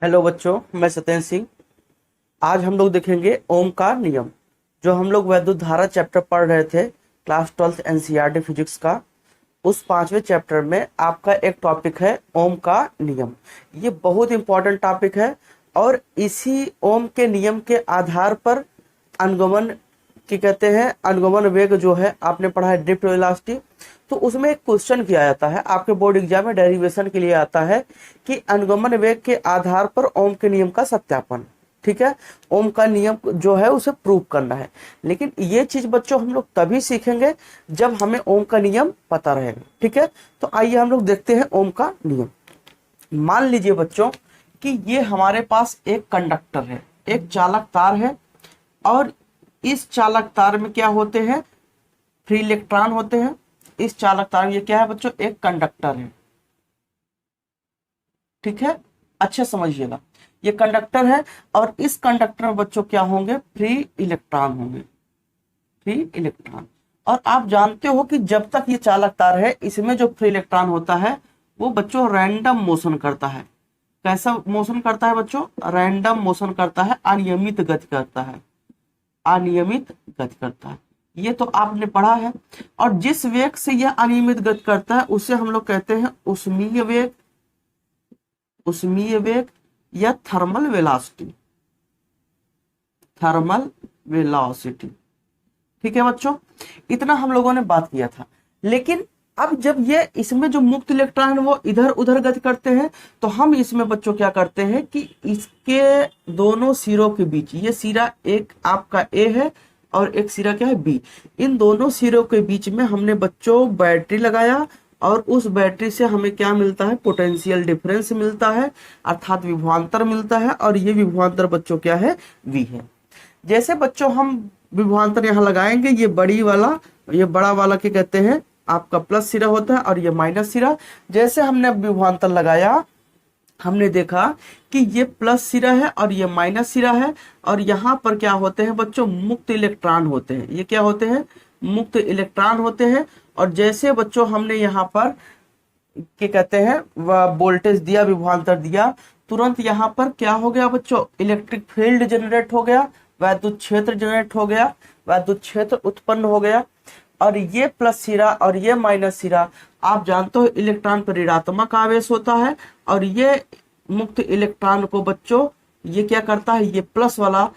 Hello बच्चों, मैं सत्येंद्र सिंह। आज हम लोग देखेंगे ओम का नियम। जो हम लोग वैद्युत धारा चैप्टर पढ़ रहे थे क्लास 12th एनसीईआरटी फिजिक्स का, उस 5वें चैप्टर में आपका एक टॉपिक है ओम का नियम। ये बहुत इंपॉर्टेंट टॉपिक है और इसी ओम के नियम के आधार पर अनुगमन की कहते हैं, अनुगमन वेग जो है आपने पढ़ा है ड्रिफ्ट वेलोसिटी। तो उसमें एक क्वेश्चन किया जाता है, आपके बोर्ड एग्जाम में डेरिवेशन के लिए आता है कि अनुगमन वेग के आधार पर ओम के नियम का सत्यापन। ठीक है, ओम का नियम जो है उसे प्रूव करना है। लेकिन ये चीज बच्चों हम लोग तभी सीखेंगे जब हमें ओम का नियम पता रहेगा। ठीक है, तो आइए हम लोग देखते हैं ओम का नियम। मान लीजिए बच्चों कि ये हमारे पास एक कंडक्टर है, एक चालक तार है, और इस चालक तार में क्या होते हैं? फ्री इलेक्ट्रॉन होते हैं। इस चालक तार में ये क्या है बच्चों? एक कंडक्टर है। ठीक है, अच्छे समझिएगा, ये कंडक्टर है और इस कंडक्टर में बच्चों क्या होंगे? फ्री इलेक्ट्रॉन होंगे, फ्री इलेक्ट्रॉन। और आप जानते हो कि जब तक ये चालक तार है, इसमें जो फ्री इलेक्ट्रॉन होता है वो बच्चों रैंडम मोशन करता है। कैसा मोशन करता है बच्चों? रैंडम मोशन करता है, अनियमित गति करता है, अनियमित गति करता है। ये तो आपने पढ़ा है। और जिस वेग से यह अनियमित गति करता है उसे हम लोग कहते हैं उष्मीय वेग, उष्मीय वेग या थर्मल वेलोसिटी, थर्मल वेलोसिटी। ठीक है बच्चों, इतना हम लोगों ने बात किया था। लेकिन अब जब ये इसमें जो मुक्त इलेक्ट्रॉन वो इधर उधर गति करते हैं, तो हम इसमें बच्चों क्या करते हैं कि इसके दोनों सिरों के बीच, ये सिरा एक आपका ए है और एक सिरा क्या है? बी। इन दोनों सिरों के बीच में हमने बच्चों बैटरी लगाया और उस बैटरी से हमें क्या मिलता है? पोटेंशियल डिफरेंस मिलता है, अर्थात विभवांतर मिलता है। और ये विभवांतर बच्चों क्या है? वी है। जैसे बच्चों हम विभवांतर यहाँ लगाएंगे, ये बड़ी वाला, ये बड़ा वाला क्या कहते हैं? आपका प्लस सिरा होता है और ये माइनस सिरा। जैसे हमने विभवांतर लगाया, हमने देखा कि ये प्लस सिरा है और ये माइनस सिरा है, और यहाँ पर क्या होते हैं बच्चों? मुक्त इलेक्ट्रॉन होते हैं। ये क्या होते हैं? मुक्त इलेक्ट्रॉन होते हैं। और जैसे बच्चों हमने यहाँ पर क्या कहते हैं वोल्टेज दिया, विभवांतर दिया, तुरंत यहाँ पर क्या हो गया बच्चों? इलेक्ट्रिक फील्ड जनरेट हो गया, वैद्युत क्षेत्र जनरेट हो गया, वैद्युत क्षेत्र उत्पन्न हो गया। और ये प्लस सिरा और ये माइनस सिरा, आप जानते हो इलेक्ट्रॉन पर ऋणात्मक आवेश होता है, और ये मुक्त इलेक्ट्रॉन को बच्चों ये क्या करता है? ये प्लस वाला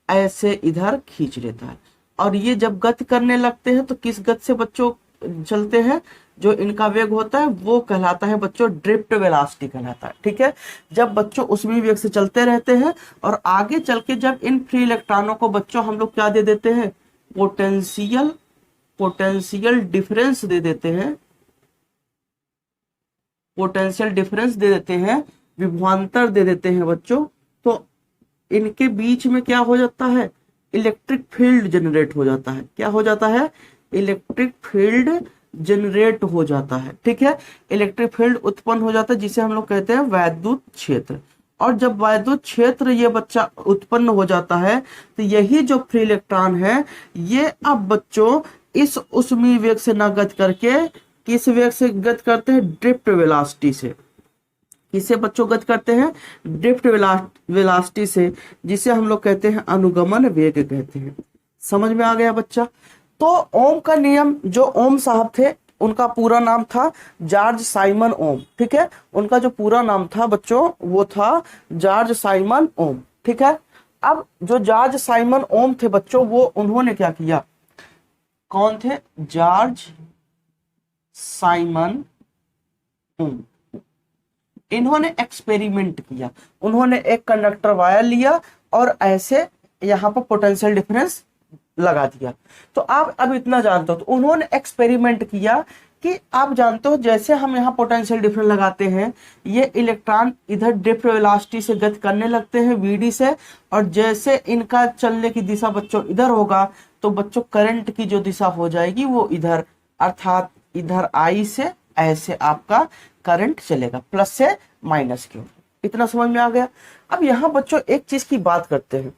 ऐसे इधर खींच लेता है। और ये जब गति करने लगते हैं तो किस गति से बच्चों चलते हैं? जो इनका वेग होता है वो कहलाता है बच्चों ड्रिफ्ट वेलोसिटी कहलाता है। ठीक है, जब बच्चों उसी वेग से चलते रहते हैं और आगे चल के जब इन फ्री इलेक्ट्रॉनों को बच्चों हम लोग क्या दे देते हैं? पोटेंशियल, पोटेंशियल डिफरेंस दे देते हैं, पोटेंशियल डिफरेंस दे देते हैं, विभवांतर दे देते हैं बच्चों। तो इनके बीच में क्या हो जाता है? इलेक्ट्रिक फील्ड जनरेट हो जाता है। क्या हो जाता है? इलेक्ट्रिक फील्ड जनरेट हो जाता है। ठीक है, इलेक्ट्रिक फील्ड उत्पन्न हो जाता है जिसे हम लोग कहते हैं वैद्युत क्षेत्र। और जब वैद्युत क्षेत्र ये बच्चा उत्पन्न हो जाता है, तो यही जो फ्री इलेक्ट्रॉन है ये अब बच्चों इस उष्मीय वेग से ना गति करके किस वेग से गति करते हैं? ड्रिफ्ट वेलोसिटी से। किसे बच्चों गति करते हैं? ड्रिफ्ट वेलोसिटी से, जिसे हम लोग कहते हैं अनुगमन वेग कहते हैं। समझ में आ गया बच्चा? तो ओम का नियम, जो ओम साहब थे उनका पूरा नाम था जॉर्ज साइमन ओम। ठीक है, उनका जो पूरा नाम था बच्चों वो था जॉर्ज साइमन ओम। ठीक है, अब जो जॉर्ज साइमन ओम थे बच्चों, वो उन्होंने क्या किया? कौन थे? जॉर्ज साइमन ओम। इन्होंने एक्सपेरिमेंट किया, उन्होंने एक कंडक्टर वायर लिया और ऐसे यहाँ पर पोटेंशियल डिफरेंस लगा दिया। तो आप अब इतना जानते हो, तो उन्होंने एक्सपेरिमेंट किया कि आप जानते हो जैसे हम यहाँ पोटेंशियल डिफरेंस लगाते हैं, ये इलेक्ट्रॉन इधर ड्रिफ्ट वेलोसिटी से गति करने लगते हैं वीडी से, और जैसे इनका चलने की दिशा बच्चों इधर होगा, तो बच्चों करंट की जो दिशा हो जाएगी वो इधर, अर्थात इधर आई से ऐसे आपका करंट चलेगा, प्लस से माइनस की ओर। इतना समझ में आ गया? अब यहाँ बच्चों एक चीज की बात करते हैं।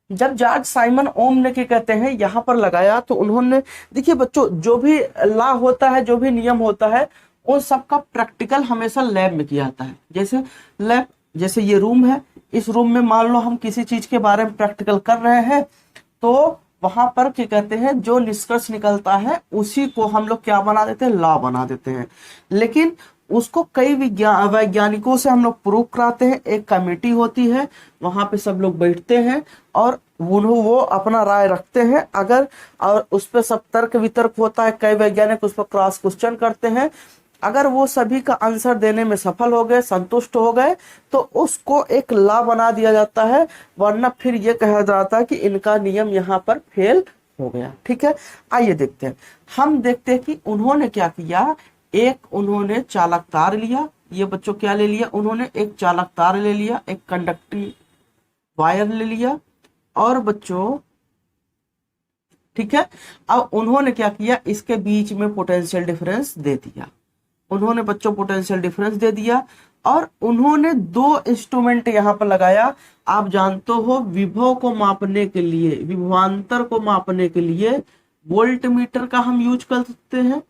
जब जॉर्ज साइमन ओम ने क्या कहते हैं यहाँ पर लगाया, तो उन्होंने देखिए बच्चों जो भी लॉ होता है, जो भी नियम होता है, उन सबका प्रैक्टिकल हमेशा लैब में किया जाता है। जैसे लैब जैसे ये रूम है, इस रूम में मान लो हम किसी चीज के बारे में प्रैक्टिकल कर रहे हैं, तो वहां पर क्या कहते हैं, जो निष्कर्ष निकलता है उसी को हम लोग क्या बना देते हैं, लॉ बना देते हैं। लेकिन उसको कई वैज्ञानिकों से हम लोग प्रूव कराते हैं। एक कमेटी होती है, वहां पे सब लोग बैठते हैं और वो अपना राय रखते हैं। अगर और उस पर सब तर्क वितर्क होता है, कई वैज्ञानिक उस पर क्रॉस क्वेश्चन करते हैं। अगर वो सभी का आंसर देने में सफल हो गए, संतुष्ट हो गए, तो उसको एक लॉ बना दिया जाता है, वरना फिर ये कहा जाता है कि इनका नियम यहाँ पर फेल हो गया। ठीक है, आइए देखते हैं। हम देखते हैं कि उन्होंने क्या किया। एक उन्होंने चालक तार लिया, ये बच्चों क्या ले लिया, उन्होंने एक चालक तार ले लिया, एक कंडक्टिंग वायर ले लिया, और बच्चों ठीक है, अब उन्होंने क्या किया, इसके बीच में पोटेंशियल डिफरेंस दे दिया। उन्होंने बच्चों पोटेंशियल डिफरेंस दे दिया, और उन्होंने दो इंस्ट्रूमेंट यहां पर लगाया। आप जानते हो विभव को मापने के लिए, विभवांतर को मापने के लिए वोल्ट मीटर का हम यूज कर सकते हैं।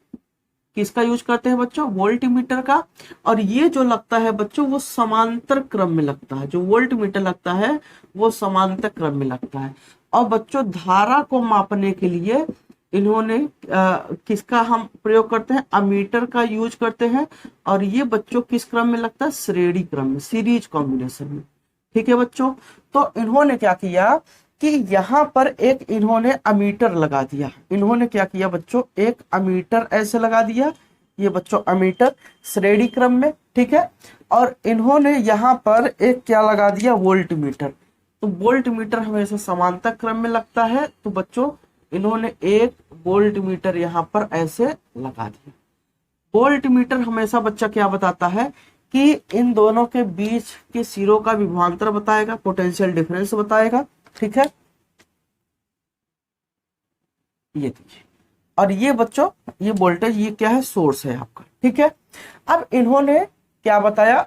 किसका यूज करते हैं बच्चों, वोल्ट मीटर का। और ये जो लगता है बच्चों, वो समांतर क्रम में लगता है। जो वोल्ट मीटर लगता है वो समांतर क्रम में लगता है। और बच्चों धारा को मापने के लिए इन्होंने किसका हम प्रयोग करते हैं, अमीटर का यूज करते हैं। और ये बच्चों किस क्रम में लगता है, श्रेणी क्रम में, सीरीज कॉम्बिनेशन में। ठीक है बच्चों, तो इन्होंने क्या किया कि यहाँ पर एक इन्होंने अमीटर लगा दिया। इन्होंने क्या किया बच्चों, एक अमीटर ऐसे लगा दिया, ये बच्चों अमीटर श्रेणी क्रम में। ठीक है, और इन्होंने यहाँ पर एक क्या लगा दिया, वोल्ट मीटर। तो वोल्ट मीटर हमेशा समांतर क्रम में लगता है, तो बच्चों इन्होंने एक वोल्ट मीटर यहाँ पर ऐसे लगा दिया। वोल्ट मीटर हमेशा बच्चा क्या बताता है कि इन दोनों के बीच के सिरों का विभवांतर बताएगा, पोटेंशियल डिफरेंस बताएगा। ठीक है, ये देखिए, और ये बच्चों ये वोल्टेज, ये क्या है, सोर्स है आपका। ठीक है, अब इन्होंने क्या बताया,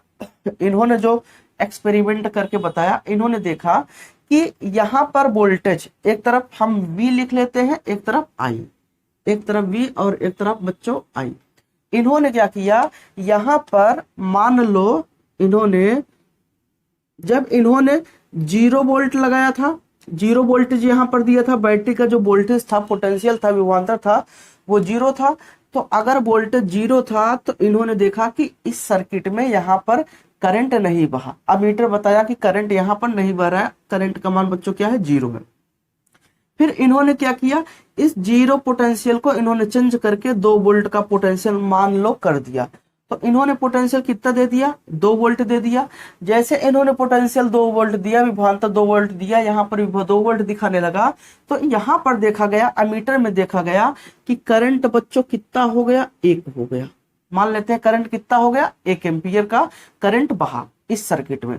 इन्होंने जो एक्सपेरिमेंट करके बताया, इन्होंने देखा कि यहाँ पर वोल्टेज एक तरफ हम V लिख लेते हैं, एक तरफ I, एक तरफ V और एक तरफ बच्चों I। इन्होंने क्या किया, यहाँ पर मान लो इन्होंने, जब इन्होंने 0 वोल्ट लगाया था, 0 वोल्टेज यहाँ पर दिया था, बैटरी का जो वोल्टेज था, पोटेंशियल था, विभवांतर था, वो 0 था। तो अगर वोल्टेज 0 था तो इन्होंने देखा कि इस सर्किट में यहाँ पर करंट नहीं बहा। अमीटर बताया कि करंट यहाँ पर नहीं बह रहा है, करंट का मान बच्चों क्या है, 0 है। फिर इन्होंने क्या किया, इस 0 पोटेंशियल को इन्होंने चेंज करके 2 वोल्ट का पोटेंशियल मान लो कर दिया। तो इन्होंने पोटेंशियल कितना दे दिया, 2 वोल्ट दे दिया। जैसे इन्होंने पोटेंशियल 2 वोल्ट दिया, विभवांतर 2 वोल्ट दिया, यहाँ पर 2 वोल्ट दिखाने लगा। तो यहाँ पर देखा गया, अमीटर में देखा गया कि करंट बच्चों कितना हो गया, 1 हो गया। मान लेते हैं करंट कितना हो गया, 1 एम्पियर का करंट बहा इस सर्किट में।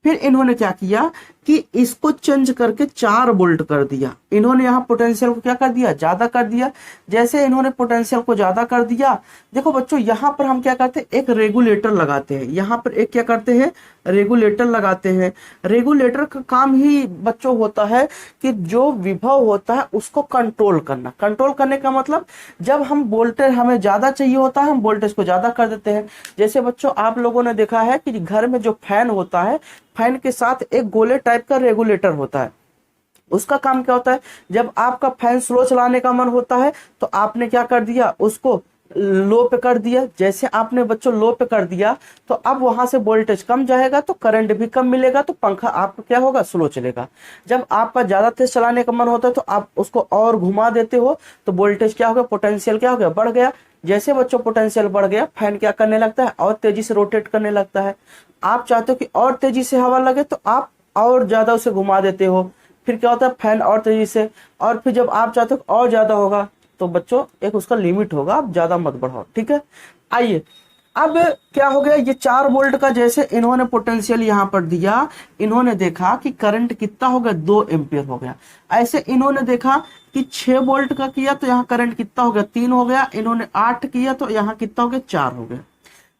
फिर इन्होंने क्या किया कि इसको चेंज करके 4 वोल्ट कर दिया। इन्होंने यहाँ पोटेंशियल को क्या कर दिया, ज्यादा कर दिया। जैसे इन्होंने पोटेंशियल को ज्यादा कर दिया, देखो बच्चों यहाँ पर हम क्या करते हैं, एक रेगुलेटर लगाते हैं। यहाँ पर एक क्या करते हैं, रेगुलेटर लगाते हैं। रेगुलेटर का काम ही बच्चों होता है कि जो विभव होता है उसको कंट्रोल करना। कंट्रोल करने का मतलब, जब हम वोल्टेज हमें ज्यादा चाहिए होता है, हम वोल्टेज को ज्यादा कर देते हैं। जैसे बच्चों आप लोगों ने देखा है कि घर में जो फैन होता है, फैन के साथ एक गोले टाइप का रेगुलेटर होता है। उसका काम क्या होता है, जब आपका फैन स्लो चलाने का मन होता है तो आपने क्या कर दिया, उसको लो पे कर दिया। जैसे आपने बच्चों लो पे कर दिया तो अब वहां से वोल्टेज कम जाएगा, तो करंट भी कम मिलेगा, तो पंखा आपका क्या होगा, स्लो चलेगा। जब आपका ज्यादा तेज चलाने का मन होता है तो आप उसको और घुमा देते हो, तो वोल्टेज क्या होगा, पोटेंशियल क्या हो गया, बढ़ गया। जैसे बच्चों पोटेंशियल बढ़ गया, फैन क्या करने लगता है, और तेजी से रोटेट करने लगता है। आप चाहते हो कि और तेजी से हवा लगे, तो आप और ज्यादा उसे घुमा देते हो। फिर क्या होता है, फैन और तेजी से। और फिर जब आप चाहते हो और ज्यादा होगा, तो बच्चों एक उसका लिमिट होगा, आप ज्यादा मत बढ़ाओ। ठीक है, आइए अब क्या हो गया, ये 4 वोल्ट का जैसे इन्होंने पोटेंशियल यहाँ पर दिया, इन्होंने देखा कि करंट कितना हो गया, 2 एम्पियर हो गया। ऐसे इन्होंने देखा कि 6 वोल्ट का किया तो यहाँ करंट कितना हो गया, 3 हो गया। इन्होंने 8 किया तो यहाँ कितना हो गया, 4 हो गया।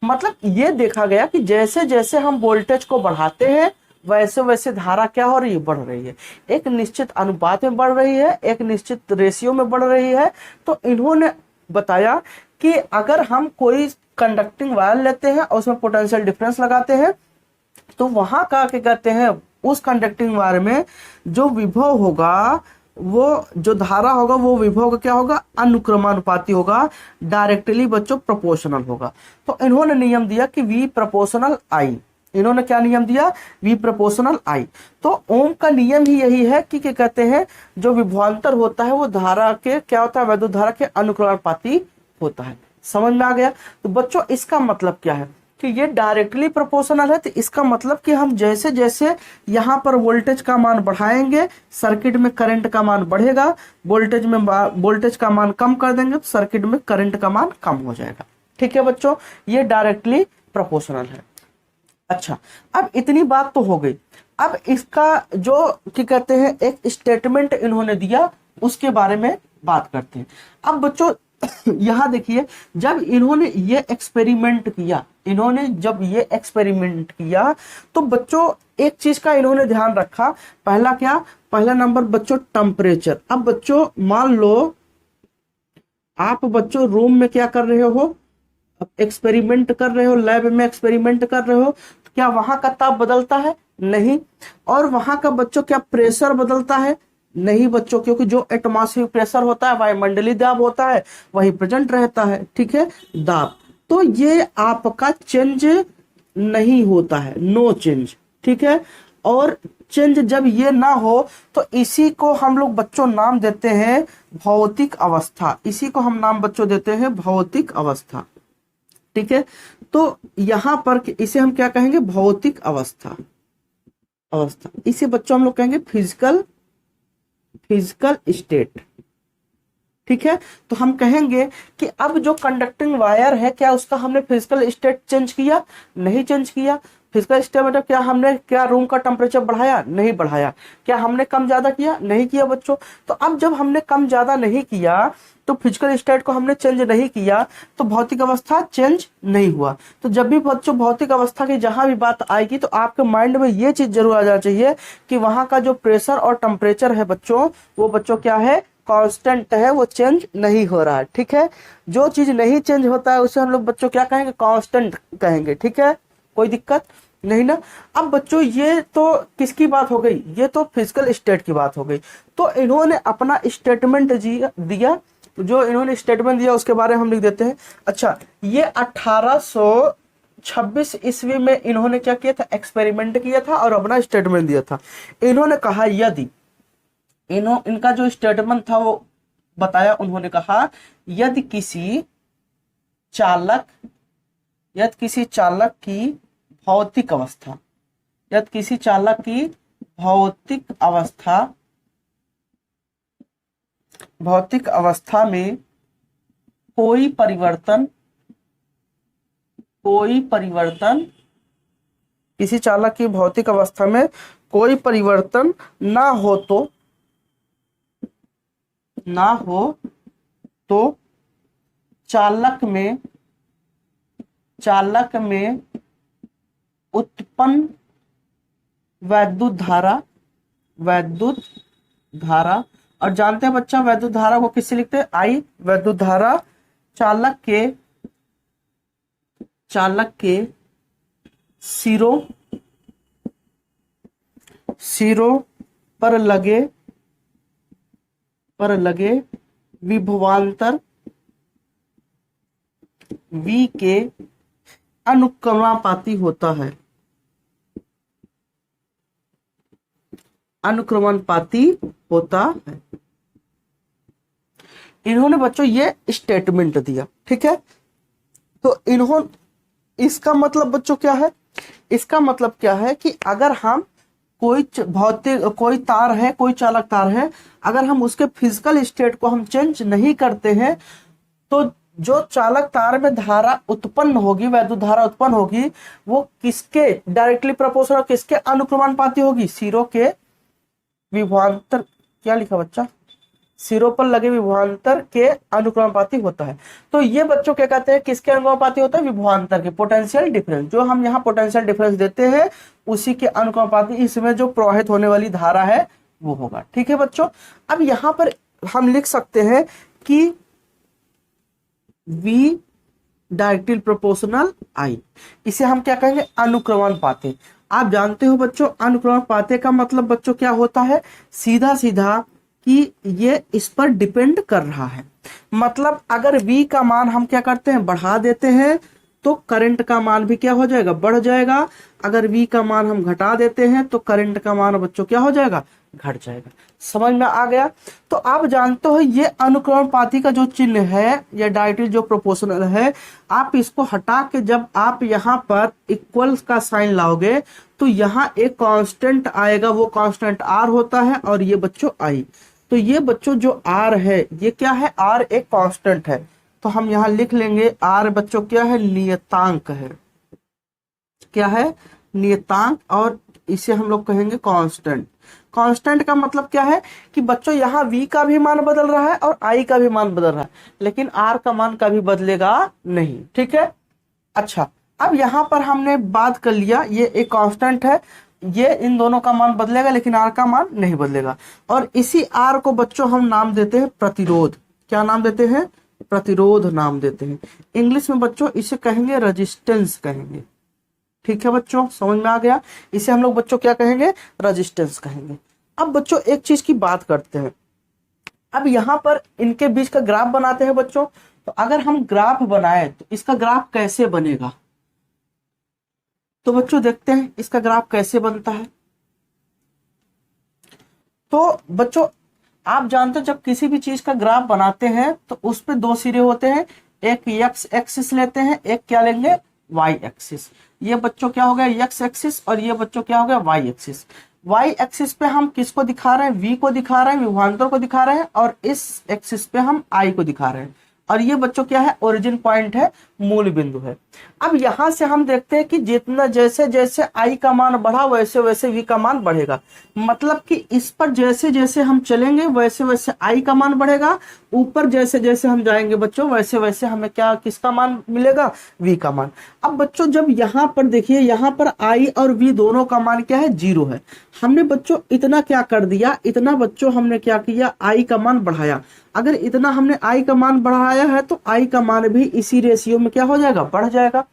मतलब ये देखा गया कि जैसे जैसे हम वोल्टेज को बढ़ाते हैं, वैसे वैसे धारा क्या हो रही है, बढ़ रही है। एक निश्चित अनुपात में बढ़ रही है, एक निश्चित रेशियो में बढ़ रही है। तो इन्होंने बताया कि अगर हम कोई कंडक्टिंग वायर लेते हैं और उसमें पोटेंशियल डिफरेंस लगाते हैं, तो वहां का क्या कहते हैं, उस कंडक्टिंग वायर में जो विभव होगा, वो जो धारा होगा वो विभव का क्या होगा, अनुक्रमानुपाती होगा, डायरेक्टली बच्चों प्रोपोर्शनल होगा। तो इन्होंने नियम दिया कि V प्रोपोर्शनल I, इन्होंने क्या नियम दिया, V प्रोपोर्शनल I। तो ओम का नियम ही यही है कि क्या कहते हैं, जो विभवांतर होता है वो धारा के क्या होता है, वैद्युत धारा के अनुक्रमानुपाती होता है। समझ में आ गया। तो बच्चों इसका मतलब क्या है कि ये डायरेक्टली प्रोपोर्शनल है, तो इसका मतलब कि हम जैसे जैसे यहाँ पर वोल्टेज का मान बढ़ाएंगे, सर्किट में करंट का मान बढ़ेगा, वोल्टेज का मान कम कर देंगे तो सर्किट में करंट का मान कम हो जाएगा। ठीक है बच्चों, ये डायरेक्टली प्रोपोर्शनल है। अच्छा, अब इतनी बात तो हो गई। अब इसका जो क्या कहते हैं एक स्टेटमेंट इन्होंने दिया, उसके बारे में बात करते हैं। अब बच्चों यहां देखिए, जब इन्होंने ये एक्सपेरिमेंट किया, तो बच्चों एक चीज का इन्होंने ध्यान रखा। पहला क्या, पहला नंबर बच्चों टेम्परेचर। अब बच्चों मान लो आप बच्चों रूम में क्या कर रहे हो, एक्सपेरिमेंट कर रहे हो, लैब में एक्सपेरिमेंट कर रहे हो, तो क्या वहां का ताप बदलता है? नहीं। और वहां का बच्चों क्या प्रेशर बदलता है? नहीं बच्चों, क्योंकि जो एटमॉस्फेरिक प्रेशर होता है, वायुमंडलीय दाब होता है, वही प्रेजेंट रहता है। ठीक है, दाब, तो ये आपका चेंज नहीं होता है, नो चेंज। ठीक है, और चेंज जब ये ना हो तो इसी को हम लोग बच्चों नाम देते हैं भौतिक अवस्था। इसी को हम नाम बच्चों देते हैं भौतिक अवस्था। ठीक है, तो यहां पर इसे हम क्या कहेंगे, भौतिक अवस्था। इसे बच्चों हम लोग कहेंगे फिजिकल स्टेट। ठीक है, तो हम कहेंगे कि अब जो कंडक्टिंग वायर है, क्या उसका हमने फिजिकल स्टेट चेंज किया? नहीं चेंज किया। फिजिकल स्टेट मतलब क्या, हमने क्या रूम का टेम्परेचर बढ़ाया? नहीं बढ़ाया। क्या हमने कम ज्यादा किया? नहीं किया बच्चों। तो अब जब हमने कम ज्यादा नहीं किया, तो फिजिकल स्टेट को हमने चेंज नहीं किया, तो भौतिक अवस्था चेंज नहीं हुआ। तो जब भी बच्चों भौतिक अवस्था की जहां भी बात आएगी, तो आपके माइंड में ये चीज जरूर आ जाना चाहिए कि वहां का जो प्रेशर और टेम्परेचर है बच्चों, वो बच्चों क्या है, कांस्टेंट है, वो चेंज नहीं हो रहा है। ठीक है, जो चीज नहीं चेंज होता है उसे हम लोग बच्चों क्या कहेंगे, कांस्टेंट कहेंगे। ठीक है, कोई दिक्कत नहीं ना। अब बच्चों ये तो किसकी बात हो गई, ये तो फिजिकल स्टेट की बात हो गई। तो इन्होंने अपना स्टेटमेंट दिया, जो इन्होंने स्टेटमेंट दिया उसके बारे में हम लिख देते हैं। अच्छा, ये 1826 ईस्वी में इन्होंने क्या किया था, एक्सपेरिमेंट किया था और अपना स्टेटमेंट दिया था। इन्होंने कहा यदि इनका जो स्टेटमेंट था वो बताया, उन्होंने कहा यदि किसी चालक की भौतिक अवस्था में कोई परिवर्तन किसी चालक की भौतिक अवस्था में कोई परिवर्तन ना हो तो चालक में उत्पन्न वैद्युत धारा, और जानते हैं बच्चा वैद्युत धारा को किससे लिखते हैं, आई। वैद्युत धारा चालक के सिरों पर लगे विभवांतर V के अनुक्रमानुपाती होता है। इन्होंने बच्चों ये स्टेटमेंट दिया। ठीक है, तो इसका मतलब बच्चों क्या है, इसका मतलब क्या है कि अगर हम कोई तार है, कोई चालक तार है, अगर हम उसके फिजिकल स्टेट को हम चेंज नहीं करते हैं, तो जो चालक तार में धारा उत्पन्न होगी, वैद्युत धारा उत्पन्न होगी, वो किसके डायरेक्टली प्रोपोर्शनल, किसके अनुक्रमानुपाती होगी, सिरों के विभवांतर, क्या लिखा बच्चा, सिरों पर लगे विभवांतर के अनुक्रमानुपाती होता है। तो ये बच्चों क्या कहते हैं, किसके अनुक्रमानुपाती होता है, विभवांतर के, पोटेंशियल डिफरेंस। जो हम यहाँ पोटेंशियल डिफरेंस देते हैं उसी के अनुक्रमानुपाती इसमें जो प्रवाहित होने वाली धारा है वो होगा। ठीक है बच्चों, अब यहाँ पर हम लिख सकते हैं कि V डायरेक्टली प्रोपोर्शनल I, इसे हम क्या कहेंगे, अनुक्रमानुपाती। आप जानते हो बच्चों अनुक्रमानुपाते का मतलब बच्चों क्या होता है, सीधा सीधा कि ये इस पर डिपेंड कर रहा है। मतलब अगर v का मान हम क्या करते हैं, बढ़ा देते हैं, तो करंट का मान भी क्या हो जाएगा, बढ़ जाएगा। अगर v का मान हम घटा देते हैं तो करंट का मान बच्चों क्या हो जाएगा, घट जाएगा। समझ में आ गया। तो आप जानते हो ये अनुक्रमानुपाती का जो चिन्ह है या डायरेक्टली जो प्रोपोर्शनल है, आप इसको हटा के जब आप यहाँ पर इक्वल्स का साइन लाओगे तो यहाँ एक कांस्टेंट आएगा, वो कांस्टेंट r होता है और ये बच्चों i। तो ये बच्चों जो r है ये क्या है, r एक कांस्टेंट है। तो हम यहाँ लिख लेंगे r बच्चों क्या है, नियतांक है। क्या है, नियतांक, और इसे हम लोग कहेंगे कांस्टेंट। कांस्टेंट का मतलब क्या है कि बच्चों यहाँ v का भी मान बदल रहा है और i का भी मान बदल रहा है, लेकिन r का मान कभी बदलेगा नहीं। ठीक है। अच्छा, अब यहाँ पर हमने बात कर लिया, ये एक कांस्टेंट है, ये इन दोनों का मान बदलेगा लेकिन r का मान नहीं बदलेगा। और इसी r को बच्चों हम नाम देते हैं प्रतिरोध। क्या नाम देते हैं, प्रतिरोध नाम देते हैं। इंग्लिश में बच्चों इसे कहेंगे रेजिस्टेंस कहेंगे। ठीक है बच्चों, समझ में आ गया। इसे हम लोग बच्चों क्या कहेंगे, रेजिस्टेंस कहेंगे। अब बच्चों एक चीज की बात करते हैं, अब यहाँ पर इनके बीच का ग्राफ बनाते हैं बच्चों। तो अगर हम ग्राफ बनाए तो इसका ग्राफ कैसे बनेगा, तो बच्चों देखते हैं इसका ग्राफ कैसे बनता है। तो बच्चों आप जानते हो जब किसी भी चीज का ग्राफ बनाते हैं तो उस पे दो सिरे होते हैं, एक एक्स एक्सिस लेते हैं, एक क्या लेंगे, वाई एक्सिस। ये बच्चों क्या हो गया, एक्स एक्सिस, और ये बच्चों क्या हो गया, वाई एक्सिस। वाई एक्सिस पे हम किसको दिखा रहे हैं, वी को दिखा रहे हैं, विभवांतर को दिखा रहे हैं, और इस एक्सिस पे हम आई को दिखा रहे हैं। और ये बच्चों क्या है, ओरिजिन पॉइंट है, मूल बिंदु है। अब यहां से हम देखते हैं कि जितना जैसे जैसे आई का मान बढ़ा वैसे वैसे वी का मान बढ़ेगा। मतलब कि इस पर जैसे जैसे हम चलेंगे वैसे वैसे आई का मान बढ़ेगा, ऊपर जैसे जैसे हम जाएंगे बच्चों वैसे वैसे हमें क्या, किसका मान मिलेगा, वी का मान। अब बच्चों जब यहाँ पर देखिए, यहाँ पर आई और वी दोनों का मान क्या है, 0 है। हमने बच्चों इतना क्या कर दिया, इतना बच्चों हमने क्या किया, आई का मान बढ़ाया। अगर इतना हमने आई का मान बढ़ाया है तो आई का मान भी इसी रेशियो में क्या हो जाएगा, बढ़ जाएगा।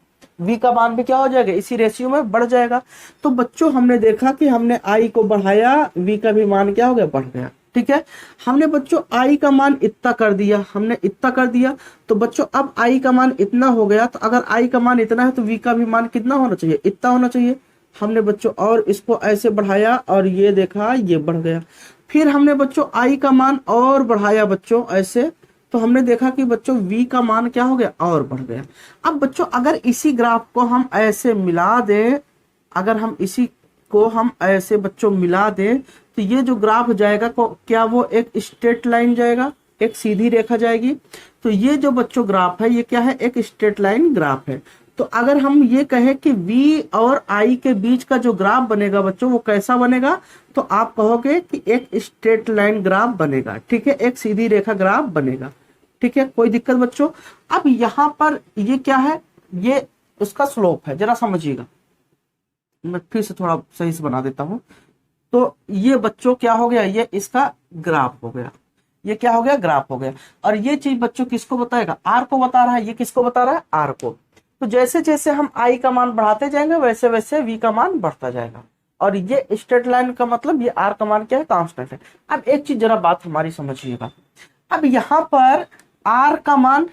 v का मान भी क्या हो जाएगा, इसी रेशियो में बढ़ जाएगा। तो बच्चों हमने देखा कि हमने i को बढ़ाया, v का भी मान क्या हो गया, बढ़ गया। ठीक है। हमने बच्चों i का मान इतना कर दिया, हमने इतना कर दिया, तो बच्चों अब i का मान इतना हो गया। तो अगर i का मान इतना है तो v का भी मान कितना होना चाहिए, इतना होना चाहिए। हमने बच्चों और इसको ऐसे बढ़ाया और ये देखा ये बढ़ गया। फिर हमने बच्चों i का मान और बढ़ाया बच्चों ऐसे, तो हमने देखा कि बच्चों v का मान क्या हो गया, और बढ़ गया। अब बच्चों अगर इसी ग्राफ को हम ऐसे मिला दें, अगर हम इसी को हम ऐसे बच्चों मिला दें तो ये जो ग्राफ जाएगा क्या वो एक स्ट्रेट लाइन जाएगा, एक सीधी रेखा जाएगी। तो ये जो बच्चों ग्राफ है ये क्या है, एक स्ट्रेट लाइन ग्राफ है। तो अगर हम ये कहें कि v और i के बीच का जो ग्राफ बनेगा बच्चों वो कैसा बनेगा, तो आप कहोगे कि एक स्ट्रेट लाइन ग्राफ बनेगा। ठीक है, एक सीधी रेखा ग्राफ बनेगा। ठीक है, कोई दिक्कत बच्चों। अब यहाँ पर ये क्या है, ये उसका स्लोप है, जरा समझिएगा। मैं फिर से थोड़ा सही से बना देता हूं। तो ये बच्चों क्या हो गया, ये इसका ग्राफ हो गया, ये क्या हो गया, ग्राफ हो गया। और ये चीज बच्चों किसको बताएगा, आर को बता रहा है। ये किसको बता रहा है, आर को। तो जैसे जैसे हम आई का मान बढ़ाते जाएंगे वैसे वैसे वी का मान बढ़ता जाएगा। और ये स्ट्रेट लाइन का मतलब ये आर का मान क्या है, कांस्टेंट है। अब एक चीज जरा बात हमारी समझिएगा। अब यहाँ पर आर का मान,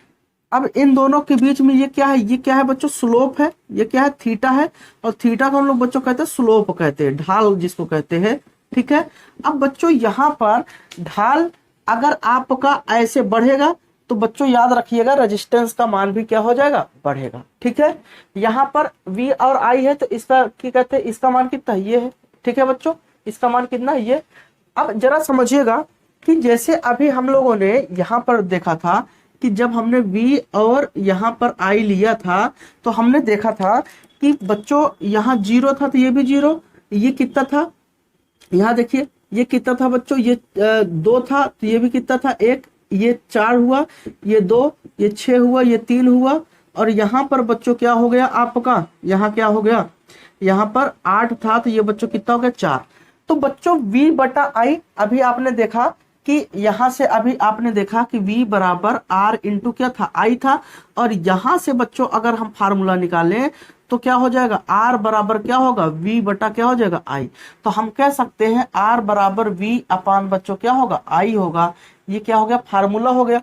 अब इन दोनों के बीच में ये क्या है, ये क्या है बच्चों, स्लोप है। ये क्या है, थीटा है। और थीटा को हम लोग बच्चों कहते हैं स्लोप, कहते हैं ढाल जिसको कहते हैं। ठीक है। अब बच्चों यहाँ पर ढाल अगर आपका ऐसे बढ़ेगा तो बच्चों याद रखिएगा रेजिस्टेंस का मान भी क्या हो जाएगा, बढ़ेगा। ठीक है। यहाँ पर v और i है तो इसका क्या कहते हैं, इसका मान कितना ये है। ठीक है बच्चों, इसका मान कितना है ये। अब जरा समझिएगा कि जैसे अभी हम लोगों ने यहाँ पर देखा था कि जब हमने v और यहाँ पर i लिया था तो हमने देखा था कि बच्चों यहाँ 0 था तो ये भी 0, ये कितना था, यहाँ देखिए ये कितना था बच्चों, ये 2 था तो ये भी कितना था 1, ये 4 हुआ, ये 2, ये 6 हुआ, ये 3 हुआ। और यहाँ पर बच्चों क्या हो गया आपका, यहाँ क्या हो गया, यहाँ पर 8 था तो ये बच्चों कितना हो गया, 4। तो बच्चों v बटा i, अभी आपने देखा कि यहाँ से अभी आपने देखा कि v बराबर r इंटू क्या था, i था। और यहाँ से बच्चों अगर हम फार्मूला निकालें तो क्या हो जाएगा, आर बराबर क्या होगा, वी बटा क्या हो जाएगा, आई। तो हम कह सकते हैं आर बराबर वी अपान बच्चों क्या होगा, आई होगा। ये क्या हो गया, फार्मूला हो गया।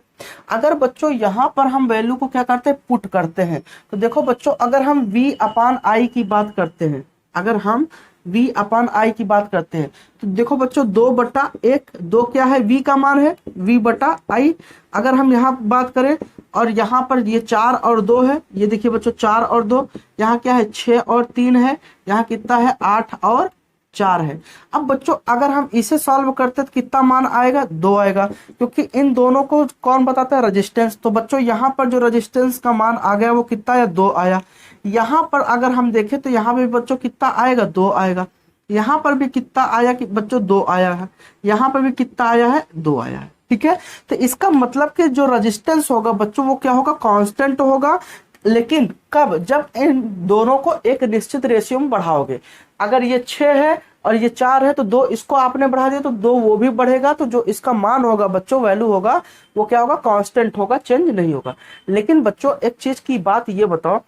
अगर बच्चों यहाँ पर हम वैल्यू को क्या करते हैं, पुट करते हैं, तो देखो बच्चों अगर हम वी अपान आई की बात करते हैं, अगर हम v अपान आई की बात करते हैं, तो देखो बच्चों 2/1, 2 क्या है, v का मान है, v बटा आई। अगर हम यहाँ बात करें और यहाँ पर ये 4 और 2 है, ये देखिए बच्चों 4 और 2, यहाँ क्या है 6 और 3 है, यहाँ कितना है 8 और 4 है। अब बच्चों अगर हम इसे सॉल्व करते तो कितना मान आएगा, 2 आएगा, क्योंकि इन दोनों को कौन बताता है, रेजिस्टेंस। तो बच्चों यहाँ पर जो रेजिस्टेंस का मान आ गया वो कितना आया, 2 आया। यहाँ पर अगर हम देखें तो यहाँ पे बच्चों कितना आएगा, 2 आएगा। यहाँ पर भी कितना आया कि बच्चों 2 आया है, यहाँ पर भी कितना आया है, 2 आया है। ठीक है, तो इसका मतलब कि जो रेजिस्टेंस होगा बच्चों वो क्या होगा, कांस्टेंट होगा। लेकिन कब, जब इन दोनों को एक निश्चित रेशियो में बढ़ाओगे। अगर ये 6 है और ये 4 है तो 2 इसको आपने बढ़ा दिया तो 2 वो भी बढ़ेगा, तो जो इसका मान होगा बच्चों, वैल्यू होगा, वो क्या होगा, कांस्टेंट होगा, चेंज नहीं होगा। लेकिन बच्चों एक चीज की बात ये बताओ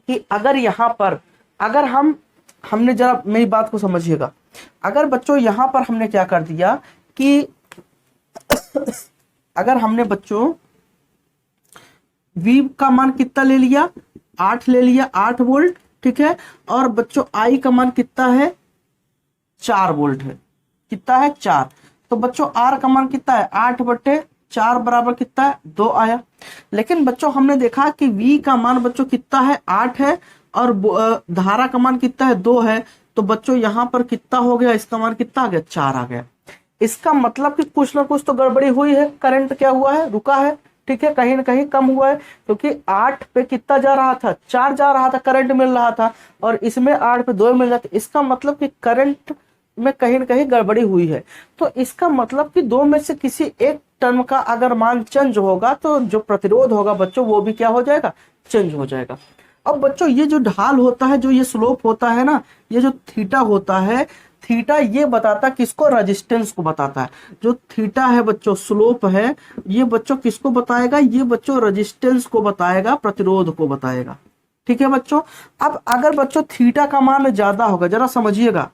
कि अगर यहाँ पर, अगर हमने जरा मेरी बात को समझिएगा, अगर बच्चों यहाँ पर हमने क्या कर दिया कि अगर हमने बच्चों V का मान कितना ले लिया, 8 ले लिया, 8 वोल्ट, ठीक है, और बच्चों I का मान कितना है, 4 वोल्ट है, कितना है 4। तो बच्चों R का मान कितना है, 8/4 बराबर कितना है, 2 आया। लेकिन बच्चों हमने देखा कि V का मान बच्चों कितना है, 8 है, और धारा का मान कितना है, 2 है। तो बच्चों यहाँ पर कितना हो गया, इसका मान कितना आ गया, 4 आ गया। इसका मतलब कि कुछ ना कुछ तो गड़बड़ी हुई है, करंट क्या हुआ है, रुका है। ठीक है, कहीं ना कहीं कम हुआ है, क्योंकि 8 पे कितना जा रहा था, 4 जा रहा था, करंट मिल रहा था, और इसमें 8 पे 2 मिल रहा था। इसका मतलब कि करंट में कहीं ना कहीं गड़बड़ी हुई है। तो इसका मतलब कि 2 में से किसी एक टर्म का अगर मान चेंज होगा तो जो प्रतिरोध होगा बच्चों वो भी क्या हो जाएगा, चेंज हो जाएगा। अब बच्चों ये जो ढाल होता है, जो ये स्लोप होता है ना, ये जो थीटा होता है, थीटा ये बताता किसको, रेजिस्टेंस को बताता है। जो थीटा है बच्चों, स्लोप है, ये बच्चों किसको बताएगा, ये बच्चों रेजिस्टेंस को बताएगा, प्रतिरोध को बताएगा। ठीक है बच्चों। अब अगर बच्चों थीटा का मान ज्यादा होगा, जरा समझिएगा,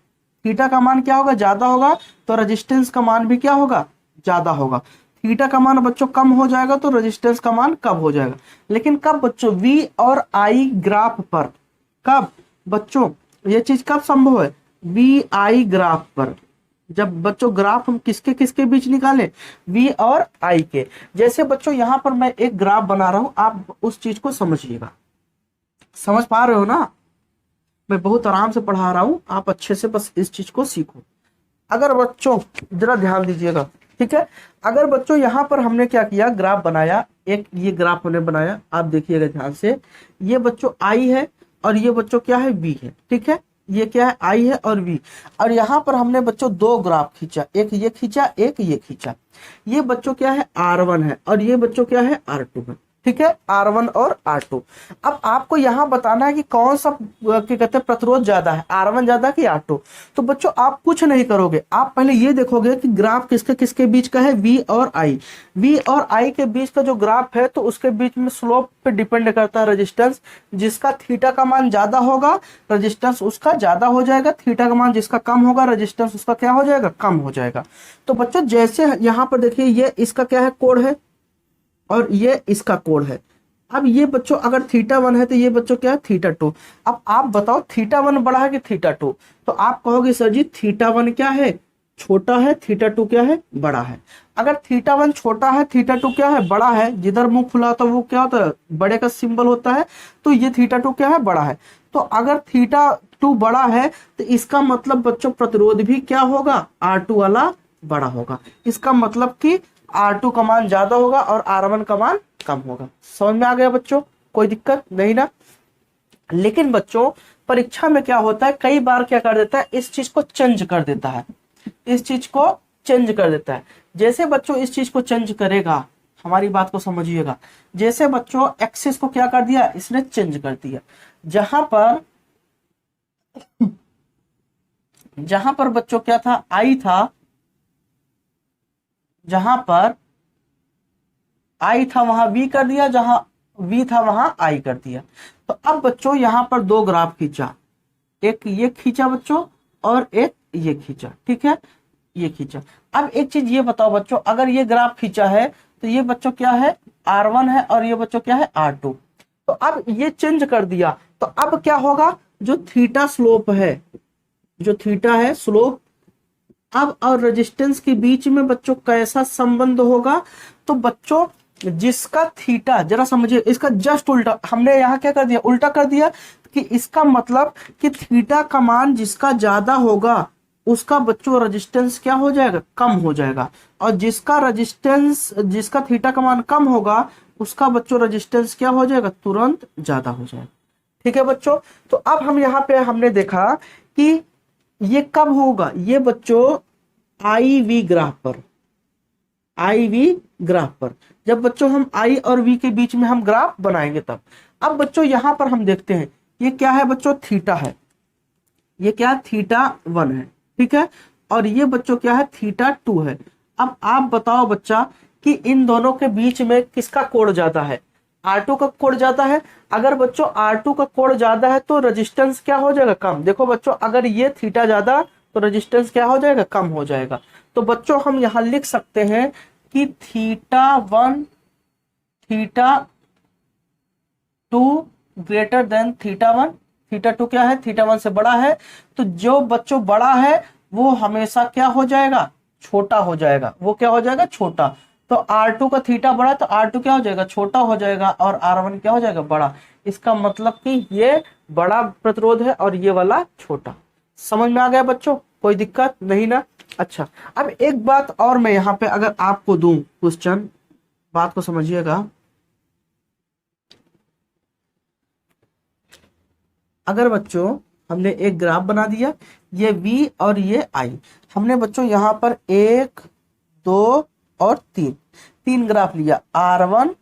थीटा का मान क्या होगा, ज्यादा होगा, तो रेजिस्टेंस का मान भी क्या होगा, ज्यादा होगा। थीटा का मान बच्चों कम हो जाएगा तो रेजिस्टेंस का मान कम हो जाएगा। लेकिन कब बच्चों, V और I ग्राफ पर, कब बच्चों ये चीज कब संभव है, VI ग्राफ पर, जब बच्चों ग्राफ हम किसके किसके बीच निकालें, V और I के। जैसे बच्चों यहाँ पर मैं एक ग्राफ बना रहा हूं, आप उस चीज को समझिएगा। समझ पा रहे हो ना, मैं बहुत आराम से पढ़ा रहा हूं, आप अच्छे से बस इस चीज को सीखो। अगर बच्चों जरा ध्यान दीजिएगा, ठीक है, अगर बच्चों यहाँ पर हमने क्या किया, ग्राफ बनाया, एक ये ग्राफ हमने बनाया, आप देखिएगा ध्यान से, ये बच्चों I है और ये बच्चों क्या है, V है। ठीक है, ये क्या है, I है और V। और यहाँ पर हमने बच्चों 2 ग्राफ खींचा, एक ये खींचा, एक ये खींचा। ये बच्चों क्या है, R1 है, और ये बच्चों क्या है, R2 है। ठीक है, R1 और R2। अब आपको यहाँ बताना है कि कौन सा क्या कहते हैं प्रतिरोध ज्यादा है, R1 ज्यादा कि R2। तो बच्चों आप कुछ नहीं करोगे, आप पहले ये देखोगे कि ग्राफ किसके किसके बीच का है, V और I। V और I के बीच का जो ग्राफ है तो उसके बीच में स्लोप पे डिपेंड करता है रेजिस्टेंस। जिसका थीटा का मान ज्यादा होगा रेजिस्टेंस उसका ज्यादा हो जाएगा, थीटा का मान जिसका कम होगा रेजिस्टेंस उसका क्या हो जाएगा, कम हो जाएगा। तो बच्चों जैसे यहाँ पर देखिए, ये इसका क्या है, कोण है, और ये इसका कोण है। अब ये बच्चों अगर θ1 है तो ये बच्चों क्या है, θ2। अब आप बताओ θ1 बड़ा है कि θ2, तो आप कहोगे सर जी θ1 क्या है, छोटा है, θ2 क्या है, बड़ा है। अगर θ1 छोटा है, θ2 क्या है, बड़ा है, जिधर मुंह खुला होता है वो क्या होता है, बड़े का सिंबल होता है, तो ये θ2 क्या है, बड़ा है। तो अगर θ2 बड़ा है तो इसका मतलब बच्चों प्रतिरोध भी क्या होगा, R2 वाला बड़ा होगा। इसका मतलब कि R2 का मान ज्यादा होगा और R1 का मान कम होगा। समझ में आ गया बच्चों, कोई दिक्कत नहीं ना। लेकिन बच्चों परीक्षा में क्या होता है, कई बार क्या कर देता है, इस चीज को चेंज कर देता है, इस चीज को चेंज कर देता है। जैसे बच्चों इस चीज को चेंज करेगा, हमारी बात को समझिएगा, जैसे बच्चों एक्सिस को क्या कर दिया, इसने चेंज कर दिया। जहां पर बच्चों क्या था, I था, जहां पर I था वहां V कर दिया, जहां V था वहां I कर दिया। तो अब बच्चों यहाँ पर दो ग्राफ खींचा, एक ये खींचा बच्चों और एक ये खींचा, ठीक है, ये खींचा। अब एक चीज ये बताओ बच्चों, अगर ये ग्राफ खींचा है तो ये बच्चों क्या है, R1 है, और ये बच्चों क्या है, R2। तो अब ये चेंज कर दिया, तो अब क्या होगा, जो थीटा स्लोप है, जो थीटा है स्लोप, अब और रेजिस्टेंस के बीच में बच्चों कैसा संबंध होगा, तो बच्चों जिसका थीटा, जरा समझिए, इसका जस्ट उल्टा हमने यहाँ क्या कर दिया, उल्टा कर दिया, कि इसका मतलब कि थीटा का मान जिसका ज्यादा होगा उसका बच्चों रेजिस्टेंस क्या हो जाएगा, कम हो जाएगा, और जिसका रेजिस्टेंस, जिसका थीटा का मान कम होगा उसका बच्चों रेजिस्टेंस क्या हो जाएगा, तुरंत ज्यादा हो जाएगा। ठीक है बच्चों, तो अब हम यहाँ पे हमने देखा कि ये कब होगा, ये बच्चों आई वी ग्राफ पर, आई वी ग्राफ पर, जब बच्चों हम आई और वी के बीच में हम ग्राफ बनाएंगे तब। अब बच्चों यहां पर हम देखते हैं ये क्या है बच्चों, थीटा है, ये क्या थीटा 1 है, ठीक है, और ये बच्चों क्या है, थीटा 2 है। अब आप बताओ बच्चा कि इन दोनों के बीच में किसका कोण ज्यादा है, R2 का कोण ज्यादा है। अगर बच्चों R2 का कोण ज्यादा है तो रेजिस्टेंस क्या हो जाएगा, कम। देखो बच्चों अगर ये थीटा ज्यादा तो रेजिस्टेंस क्या हो जाएगा, कम हो जाएगा। तो बच्चों हम यहां लिख सकते हैं कि theta 1 theta 2 greater than theta 1, theta 2 क्या है, थीटा 1 से बड़ा है। तो जो बच्चों बड़ा है वो हमेशा क्या हो जाएगा, छोटा हो जाएगा, वो क्या हो जाएगा, छोटा। तो R2 का थीटा बड़ा तो R2 क्या हो जाएगा, छोटा हो जाएगा, और R1 क्या हो जाएगा, बड़ा। इसका मतलब कि ये बड़ा प्रतिरोध है और ये वाला छोटा। समझ में आ गया बच्चों, कोई दिक्कत नहीं ना। अच्छा, अब एक बात और मैं यहाँ पे अगर आपको दूं क्वेश्चन, बात को समझिएगा। अगर बच्चों हमने एक ग्राफ बना दिया, ये V और ये I, हमने बच्चों यहाँ पर 1 2 और 3 ग्राफ लिया, R1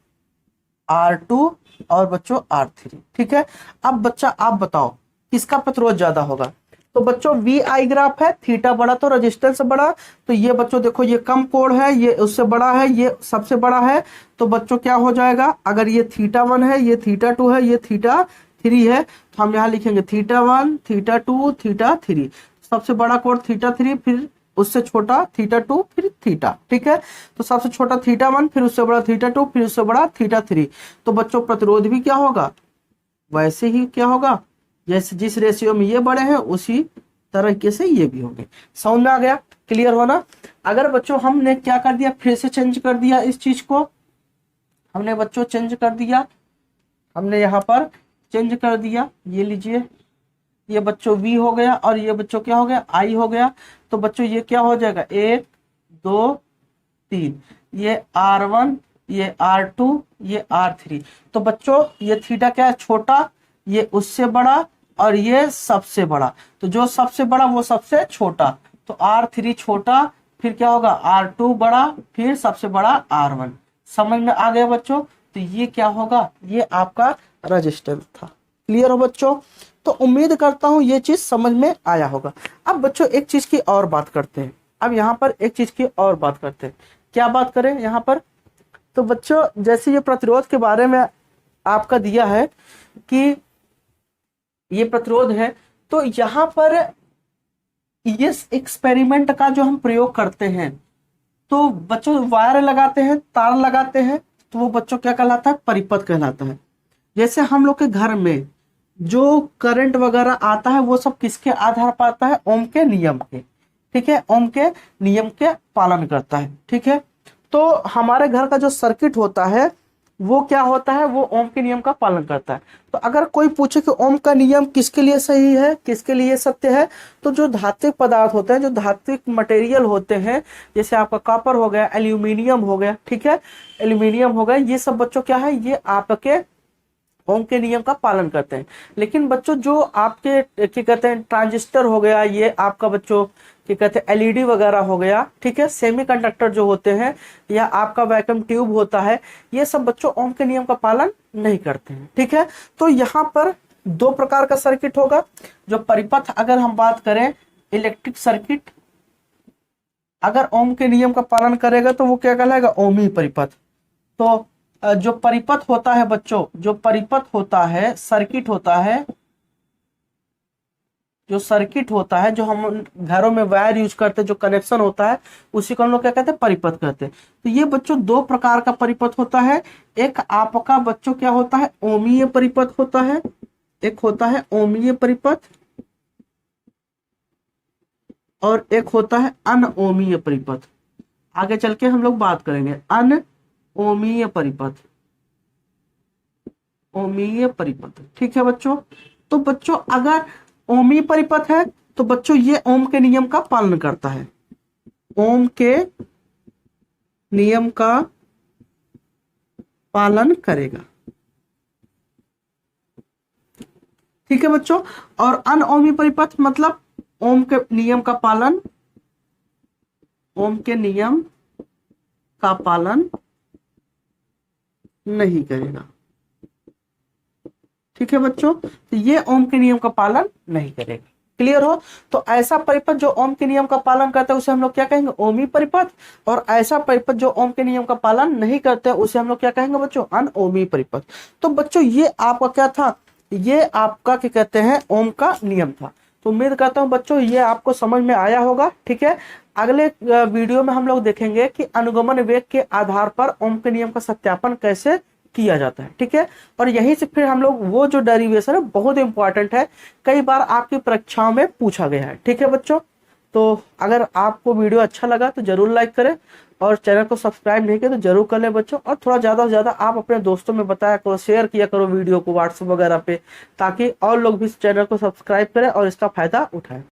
R2 और बच्चों R3, ठीक है। अब बच्चा आप बताओ किसका प्रतिरोध ज्यादा होगा। तो बच्चों VI ग्राफ है, थीटा बड़ा तो रेजिस्टेंस बड़ा, तो ये बच्चों देखो ये कम कोण है, ये उससे बड़ा है, ये सबसे बड़ा है। तो बच्चों क्या हो जाएगा, अगर ये थीटा 1 है, ये थीटा 2 है, ये थीटा 3 है, तो हम यहाँ लिखेंगे थीटा 1 थीटा 2 थीटा 3। सबसे बड़ा कोण थीटा 3, फिर उससे छोटा थीटा 2, फिर थीटा, ठीक है। तो सबसे छोटा थीटा 1, फिर उससे बड़ा थीटा 2, फिर उससे बड़ा थीटा 3। तो बच्चों प्रतिरोध भी क्या होगा, वैसे ही क्या होगा, जैसे जिस रेशियो में ये बड़े हैं उसी तरीके से ये भी होंगे। समझ में आ गया, क्लियर होना। अगर बच्चों हमने क्या कर दिया, फिर से चेंज कर दिया इस चीज को, हमने बच्चों चेंज कर दिया, हमने यहाँ पर चेंज कर दिया, ये लीजिए, ये बच्चों V हो गया और ये बच्चों क्या हो गया, I हो गया। तो बच्चों ये क्या हो जाएगा, 1 2 3, ये R1 ये R2 ये R3। तो बच्चों ये थीटा क्या है, छोटा, ये उससे बड़ा और ये सबसे बड़ा, तो जो सबसे बड़ा वो सबसे छोटा, तो R3 छोटा, फिर क्या होगा R2 बड़ा, फिर सबसे बड़ा R1। समझ में आ गया बच्चों। तो ये क्या होगा, ये आपका रेजिस्टेंस था। क्लियर हो बच्चों, तो उम्मीद करता हूं ये चीज समझ में आया होगा। अब बच्चों एक चीज की और बात करते हैं, अब यहाँ पर एक चीज की और बात करते हैं। क्या बात करें यहाँ पर, तो बच्चों जैसे ये प्रतिरोध के बारे में आपका दिया है कि ये प्रतिरोध है, तो यहाँ पर इस एक्सपेरिमेंट का जो हम प्रयोग करते हैं, तो बच्चों वायर लगाते हैं, तार लगाते हैं, तो वो बच्चों क्या कहलाता है, परिपथ कहलाता है। जैसे हम लोग के घर में जो करंट वगैरह आता है वो सब किसके आधार पर आता है, ओम के नियम के, ठीक है, ओम के नियम के पालन करता है, ठीक है। तो हमारे घर का जो सर्किट होता है वो क्या होता है, वो ओम के नियम का पालन करता है। तो अगर कोई पूछे कि ओम का नियम किसके लिए सही है, किसके लिए सत्य है, तो जो धात्विक पदार्थ होते हैं, जो धात्विक मटेरियल होते हैं, जैसे आपका कॉपर हो गया, एल्यूमिनियम हो गया, ठीक है, एल्यूमिनियम हो गया, ये सब बच्चों क्या है, ये आपके ओम के नियम का पालन करते हैं। लेकिन बच्चों जो आपके क्या कहते हैं, ट्रांजिस्टर हो गया, ये आपका बच्चों क्या कहते हैं, एलईडी वगैरह हो गया, ठीक है, सेमीकंडक्टर जो होते हैं, या आपका वैक्यूम ट्यूब होता है, ये सब बच्चों ओम के नियम का पालन नहीं करते हैं, ठीक है। तो यहाँ पर दो प्रकार का सर्किट होगा। जो परिपथ अगर हम बात करें, इलेक्ट्रिक सर्किट अगर ओम के नियम का पालन करेगा तो वो क्या कहलाएगा, ओमी परिपथ। तो जो परिपथ होता है बच्चों, जो परिपथ होता है, सर्किट होता है, जो सर्किट होता है, जो हम घरों में वायर यूज करते हैं, जो कनेक्शन होता है, उसी को हम लोग क्या कहते हैं, परिपथ कहते हैं। तो ये बच्चों दो प्रकार का परिपथ होता है। एक आपका बच्चों क्या होता है, ओमीय परिपथ होता है, एक होता है ओमीय परिपथ और एक होता है अनओमीय परिपथ। आगे चल के हम लोग बात करेंगे अनओमीय परिपथ, ओमीय परिपथ। ठीक है बच्चों। तो बच्चों अगर ओमीय परिपथ है तो बच्चों ये ओम के नियम का पालन करता है, ओम के नियम का पालन करेगा। ठीक है बच्चों। और अनओमीय परिपथ मतलब ओम के नियम का पालन, ओम के नियम का पालन नहीं करेगा। ठीक है बच्चों। तो ये ओम के नियम का पालन नहीं करेगा। क्लियर हो। तो ऐसा परिपथ जो ओम के नियम का पालन करता है उसे हम लोग क्या कहेंगे, ओमी परिपथ। और ऐसा परिपथ जो ओम के नियम का पालन नहीं करते उसे हम लोग क्या कहेंगे बच्चों, अनओमी परिपथ। तो बच्चों ये आपका क्या था, ये आपका क्या कहते हैं, ओम का नियम था। तो उम्मीद करता हूं बच्चों ये आपको समझ में आया होगा। ठीक है। अगले वीडियो में हम लोग देखेंगे कि अनुगमन वेग के आधार पर ओम के नियम का सत्यापन कैसे किया जाता है। ठीक है। और यहीं से फिर हम लोग वो जो डेरिवेशन है बहुत इंपॉर्टेंट है, कई बार आपकी परीक्षाओं में पूछा गया है। ठीक है बच्चों। तो अगर आपको वीडियो अच्छा लगा तो जरूर लाइक करें और चैनल को सब्सक्राइब नहीं किया तो जरूर कर लें बच्चों। और थोड़ा ज्यादा से ज्यादा आप अपने दोस्तों में बताया करो, शेयर किया करो वीडियो को व्हाट्सएप वगैरह पे, ताकि और लोग भी इस चैनल को सब्सक्राइब करें और इसका फायदा उठाएं।